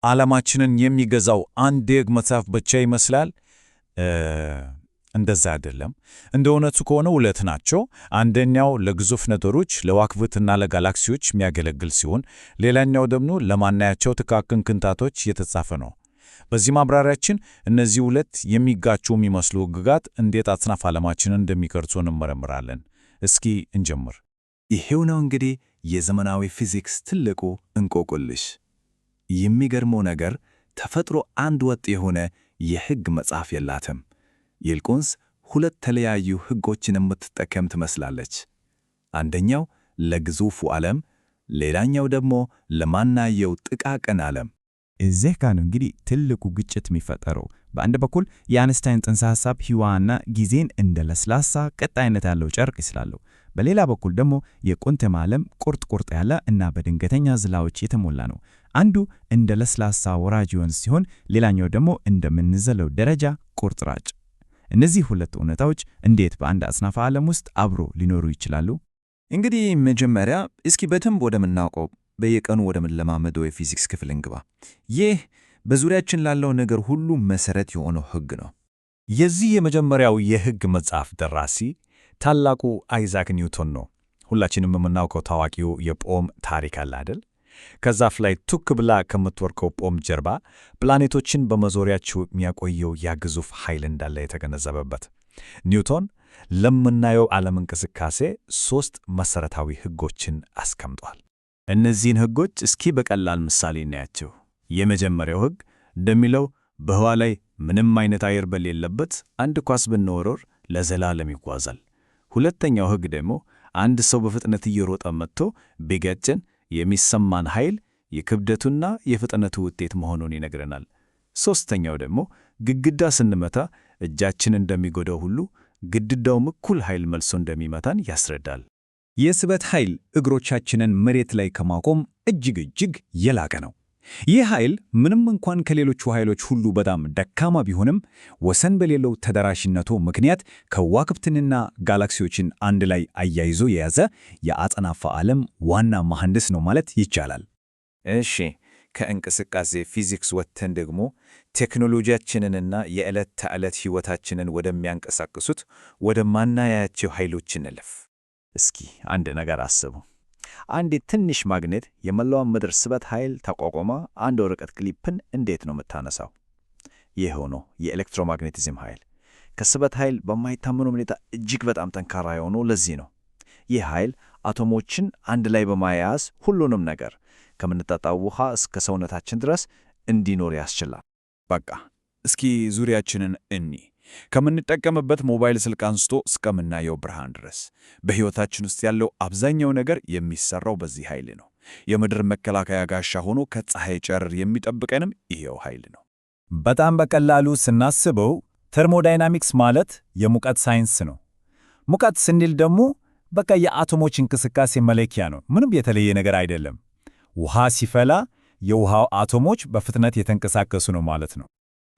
ዓለማችንን የሚገዛው አንድ የሕግ መጽሐፍ ብቻ ይመስላል? እንደዛ አይደለም። እንደ እውነቱ ከሆነ ሁለት ናቸው። አንደኛው ለግዙፍ ነገሮች ለዋክብትና ለጋላክሲዎች የሚያገለግል ሲሆን፣ ሌላኛው ደግሞ ለማናያቸው ጥቃቅን ክንታቶች የተጻፈ ነው። በዚህ ማብራሪያችን እነዚህ ሁለት የሚጋጩ የሚመስሉ ሕግጋት እንዴት አጽናፈ ዓለማችንን እንደሚቀርጹ እንመረምራለን። እስኪ እንጀምር። ይሄው ነው እንግዲህ የዘመናዊ ፊዚክስ ትልቁ እንቆቅልሽ። የሚገርመው ነገር ተፈጥሮ አንድ ወጥ የሆነ የሕግ መጽሐፍ የላትም። ይልቁንስ ሁለት ተለያዩ ሕጎችን የምትጠቀም ትመስላለች። አንደኛው ለግዙፉ ዓለም፣ ሌላኛው ደግሞ ለማናየው ጥቃቅን ዓለም። እዚህ ጋር ነው እንግዲህ ትልቁ ግጭት የሚፈጠረው። በአንድ በኩል የአንስታይን ጽንሰ ሐሳብ ህዋና ጊዜን እንደ ለስላሳ ቀጣይነት ያለው ጨርቅ ይስላሉ። በሌላ በኩል ደግሞ የኳንተም ዓለም ቁርጥ ያለ እና በድንገተኛ ዝላዎች የተሞላ ነው። አንዱ እንደ ለስላሳ ወራጅ ወንዝ ሲሆን፣ ሌላኛው ደግሞ እንደምንዘለው ደረጃ ቁርጥራጭ። እነዚህ ሁለት እውነታዎች እንዴት በአንድ አጽናፈ ዓለም ውስጥ አብሮ ሊኖሩ ይችላሉ? እንግዲህ መጀመሪያ እስኪ በደንብ ወደምናውቀው በየቀኑ ወደምንለማመደው የፊዚክስ ክፍል እንግባ። ይህ በዙሪያችን ላለው ነገር ሁሉ መሰረት የሆነው ሕግ ነው። የዚህ የመጀመሪያው የሕግ መጽሐፍ ደራሲ ታላቁ አይዛክ ኒውቶን ነው። ሁላችንም የምናውቀው ታዋቂው የፖም ታሪክ አለ አይደል? ከዛፍ ላይ ቱክ ብላ ከምትወርቀው ፖም ጀርባ ፕላኔቶችን በመዞሪያቸው የሚያቆየው ያ ግዙፍ ኃይል እንዳለ የተገነዘበበት። ኒውቶን ለምናየው ዓለም እንቅስቃሴ 3 መሠረታዊ ሕጎችን አስቀምጧል። እነዚህን ሕጎች እስኪ በቀላል ምሳሌ እናያቸው። የመጀመሪያው ሕግ እንደሚለው በህዋ ላይ ምንም አይነት አየር በሌለበት አንድ ኳስ ብንወረውር ለዘላለም ይጓዛል። ሁለተኛው ሕግ ደግሞ አንድ ሰው በፍጥነት እየሮጠ መጥቶ ቢገጨን የሚሰማን ኃይል የክብደቱና የፍጥነቱ ውጤት መሆኑን ይነግረናል። ሦስተኛው ደግሞ ግድግዳ ስንመታ እጃችን እንደሚጎዳው ሁሉ ግድግዳውም እኩል ኃይል መልሶ እንደሚመታን ያስረዳል። የስበት ኃይል እግሮቻችንን መሬት ላይ ከማቆም እጅግ የላቀ ነው። ይህ ኃይል ምንም እንኳን ከሌሎቹ ኃይሎች ሁሉ በጣም ደካማ ቢሆንም ወሰን በሌለው ተደራሽነቱ ምክንያት ከዋክብትንና ጋላክሲዎችን አንድ ላይ አያይዞ የያዘ የአጽናፈ ዓለም ዋና መሐንዲስ ነው ማለት ይቻላል። እሺ፣ ከእንቅስቃሴ ፊዚክስ ወጥተን ደግሞ ቴክኖሎጂያችንንና የዕለት ተዕለት ሕይወታችንን ወደሚያንቀሳቅሱት ወደ ማናያቸው ኃይሎች እንለፍ። እስኪ አንድ ነገር አስቡ። አንድ ትንሽ ማግኔት የመላውን ምድር ስበት ኃይል ተቋቁማ አንድ ወረቀት ክሊፕን እንዴት ነው የምታነሳው? ይህ ሆኖ የኤሌክትሮማግኔቲዝም ኃይል ከስበት ኃይል በማይታመኑ ሁኔታ እጅግ በጣም ጠንካራ የሆነው ለዚህ ነው። ይህ ኃይል አቶሞችን አንድ ላይ በማያያዝ ሁሉንም ነገር ከምንጠጣው ውሃ እስከ ሰውነታችን ድረስ እንዲኖር ያስችላል። በቃ እስኪ ዙሪያችንን እኒ ከምንጠቀምበት ሞባይል ስልክ አንስቶ እስከምናየው ብርሃን ድረስ በሕይወታችን ውስጥ ያለው አብዛኛው ነገር የሚሰራው በዚህ ኃይል ነው። የምድር መከላከያ ጋሻ ሆኖ ከፀሐይ ጨረር የሚጠብቀንም ይሄው ኃይል ነው። በጣም በቀላሉ ስናስበው ተርሞዳይናሚክስ ማለት የሙቀት ሳይንስ ነው። ሙቀት ስንል ደግሞ በቃ የአቶሞች እንቅስቃሴ መለኪያ ነው። ምንም የተለየ ነገር አይደለም። ውሃ ሲፈላ የውሃው አቶሞች በፍጥነት የተንቀሳቀሱ ነው ማለት ነው።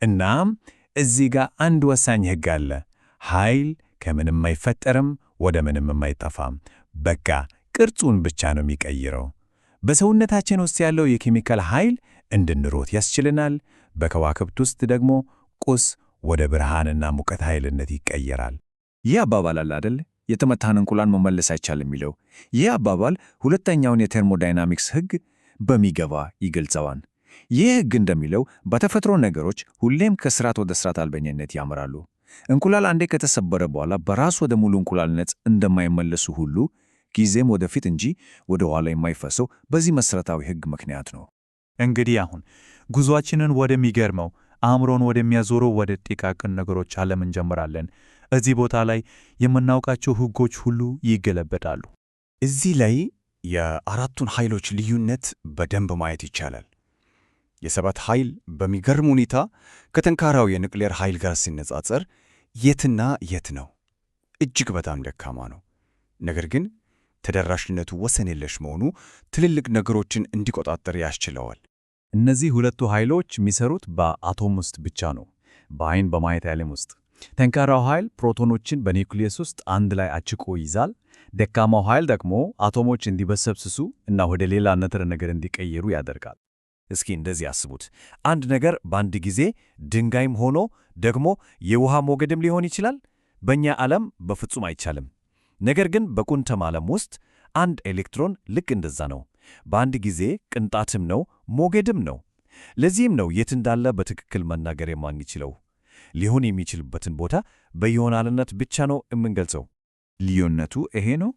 እናም እዚህ ጋር አንድ ወሳኝ ሕግ አለ። ኃይል ከምንም አይፈጠርም፣ ወደ ምንም አይጠፋም። በቃ ቅርጹን ብቻ ነው የሚቀይረው። በሰውነታችን ውስጥ ያለው የኬሚካል ኃይል እንድንሮጥ ያስችለናል። በከዋክብት ውስጥ ደግሞ ቁስ ወደ ብርሃንና ሙቀት ኃይልነት ይቀየራል። ይህ አባባል አለ አይደል? የተመታን እንቁላል መመለስ አይቻልም የሚለው። ይህ አባባል ሁለተኛውን የቴርሞዳይናሚክስ ሕግ በሚገባ ይገልጸዋል። ይህ ሕግ እንደሚለው በተፈጥሮ ነገሮች ሁሌም ከስርዓት ወደ ስርዓት አልበኝነት ያመራሉ። እንቁላል አንዴ ከተሰበረ በኋላ በራሱ ወደ ሙሉ እንቁላልነት እንደማይመለሱ ሁሉ ጊዜም ወደፊት እንጂ ወደ ኋላ የማይፈሰው በዚህ መሠረታዊ ሕግ ምክንያት ነው። እንግዲህ አሁን ጉዞአችንን ወደሚገርመው አእምሮን ወደሚያዞረው ወደ ጥቃቅን ነገሮች ዓለም እንጀምራለን። እዚህ ቦታ ላይ የምናውቃቸው ሕጎች ሁሉ ይገለበጣሉ። እዚህ ላይ የአራቱን ኃይሎች ልዩነት በደንብ ማየት ይቻላል። የስበት ኃይል በሚገርም ሁኔታ ከጠንካራው የኒውክሌር ኃይል ጋር ሲነጻጸር የትና የት ነው? እጅግ በጣም ደካማ ነው። ነገር ግን ተደራሽነቱ ወሰን የለሽ መሆኑ ትልልቅ ነገሮችን እንዲቆጣጠር ያስችለዋል። እነዚህ ሁለቱ ኃይሎች የሚሰሩት በአቶም ውስጥ ብቻ ነው፣ በአይን በማየት ዓለም ውስጥ። ጠንካራው ኃይል ፕሮቶኖችን በኒውክሊየስ ውስጥ አንድ ላይ አጭቆ ይዛል። ደካማው ኃይል ደግሞ አቶሞች እንዲበሰብስሱ እና ወደ ሌላ ንጥረ ነገር እንዲቀየሩ ያደርጋል። እስኪ እንደዚህ አስቡት። አንድ ነገር በአንድ ጊዜ ድንጋይም ሆኖ ደግሞ የውሃ ሞገድም ሊሆን ይችላል። በእኛ ዓለም በፍጹም አይቻልም። ነገር ግን በኳንተም ዓለም ውስጥ አንድ ኤሌክትሮን ልክ እንደዛ ነው። በአንድ ጊዜ ቅንጣትም ነው ሞገድም ነው። ለዚህም ነው የት እንዳለ በትክክል መናገር የማንችለው። ሊሆን የሚችልበትን ቦታ በይሆናልነት ብቻ ነው የምንገልጸው። ልዩነቱ ይሄ ነው።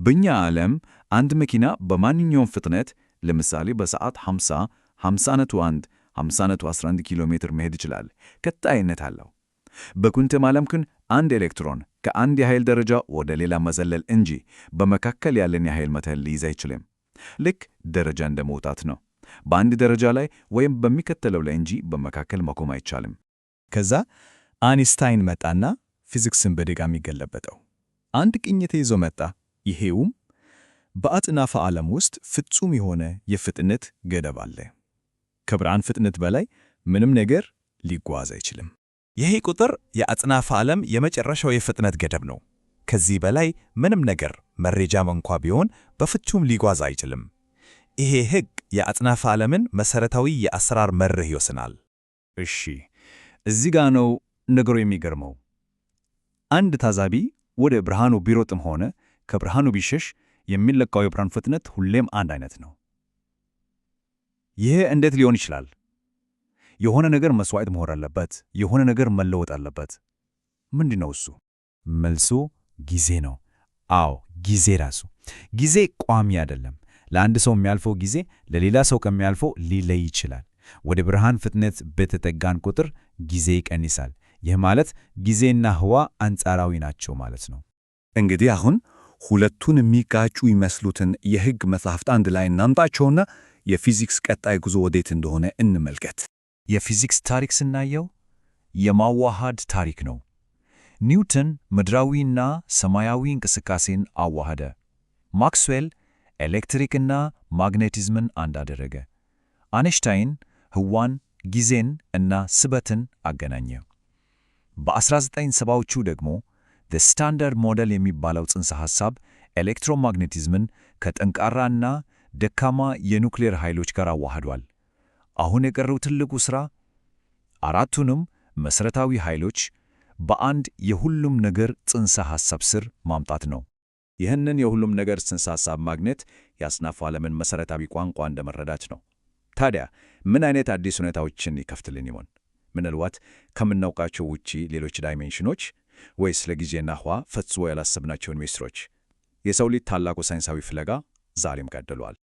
በእኛ ዓለም አንድ መኪና በማንኛውም ፍጥነት ለምሳሌ በሰዓት 50፣ 50.1፣ 50.11 ኪሎ ሜትር መሄድ ይችላል። ቀጣይነት አለው። በኳንተም ዓለም ግን አንድ ኤሌክትሮን ከአንድ የኃይል ደረጃ ወደ ሌላ መዘለል እንጂ በመካከል ያለን የኃይል መጠን ሊይዝ አይችልም። ልክ ደረጃ እንደ መውጣት ነው። በአንድ ደረጃ ላይ ወይም በሚከተለው ላይ እንጂ በመካከል መቆም አይቻልም። ከዛ አይንስታይን መጣና ፊዚክስን በድጋሚ ገለበጠው። አንድ ቅኝት ይዞ መጣ። ይሄውም በአጽናፈ ዓለም ውስጥ ፍጹም የሆነ የፍጥነት ገደብ አለ። ከብርሃን ፍጥነት በላይ ምንም ነገር ሊጓዝ አይችልም። ይሄ ቁጥር የአጽናፈ ዓለም የመጨረሻው የፍጥነት ገደብ ነው። ከዚህ በላይ ምንም ነገር መረጃም እንኳ ቢሆን በፍጹም ሊጓዝ አይችልም። ይሄ ሕግ የአጽናፈ ዓለምን መሠረታዊ የአሰራር መርህ ይወስናል። እሺ፣ እዚህ ጋ ነው ነገሩ የሚገርመው። አንድ ታዛቢ ወደ ብርሃኑ ቢሮጥም ሆነ ከብርሃኑ ቢሸሽ የሚለካው የብርሃን ፍጥነት ሁሌም አንድ አይነት ነው። ይሄ እንዴት ሊሆን ይችላል? የሆነ ነገር መስዋዕት መሆን አለበት። የሆነ ነገር መለወጥ አለበት። ምንድን ነው እሱ? መልሱ ጊዜ ነው። አዎ፣ ጊዜ ራሱ። ጊዜ ቋሚ አይደለም። ለአንድ ሰው የሚያልፈው ጊዜ ለሌላ ሰው ከሚያልፈው ሊለይ ይችላል። ወደ ብርሃን ፍጥነት በተጠጋን ቁጥር ጊዜ ይቀንሳል። ይህ ማለት ጊዜና ህዋ አንጻራዊ ናቸው ማለት ነው። እንግዲህ አሁን ሁለቱን የሚጋጩ ይመስሉትን የሕግ መጻሕፍት አንድ ላይ እናምጣቸውና የፊዚክስ ቀጣይ ጉዞ ወዴት እንደሆነ እንመልከት። የፊዚክስ ታሪክ ስናየው የማዋሃድ ታሪክ ነው። ኒውተን ምድራዊና ሰማያዊ እንቅስቃሴን አዋሃደ። ማክስዌል ኤሌክትሪክና ማግኔቲዝምን አንድ አደረገ። አይንስታይን ህዋን፣ ጊዜን እና ስበትን አገናኘ። በ1970ዎቹ ደግሞ ስታንዳርድ ሞዴል የሚባለው ጽንሰ ሐሳብ ኤሌክትሮማግኔቲዝምን ከጠንካራና ደካማ የኑክሌር ኃይሎች ጋር አዋህዷል። አሁን የቀረው ትልቁ ሥራ አራቱንም መሠረታዊ ኃይሎች በአንድ የሁሉም ነገር ጽንሰ ሐሳብ ስር ማምጣት ነው። ይህንን የሁሉም ነገር ጽንሰ ሐሳብ ማግኘት የአጽናፈ ዓለምን መሠረታዊ ቋንቋ እንደመረዳት ነው። ታዲያ ምን አይነት አዲስ ሁኔታዎችን ይከፍትልን ይሆን? ምናልባት ከምናውቃቸው ውጪ ሌሎች ዳይሜንሽኖች፣ ወይስ ለጊዜና ህዋ ፈጽሞ ያላሰብናቸውን ሚስጥሮች? የሰው ልጅ ታላቁ ሳይንሳዊ ፍለጋ ዛሬም ቀጥሏል።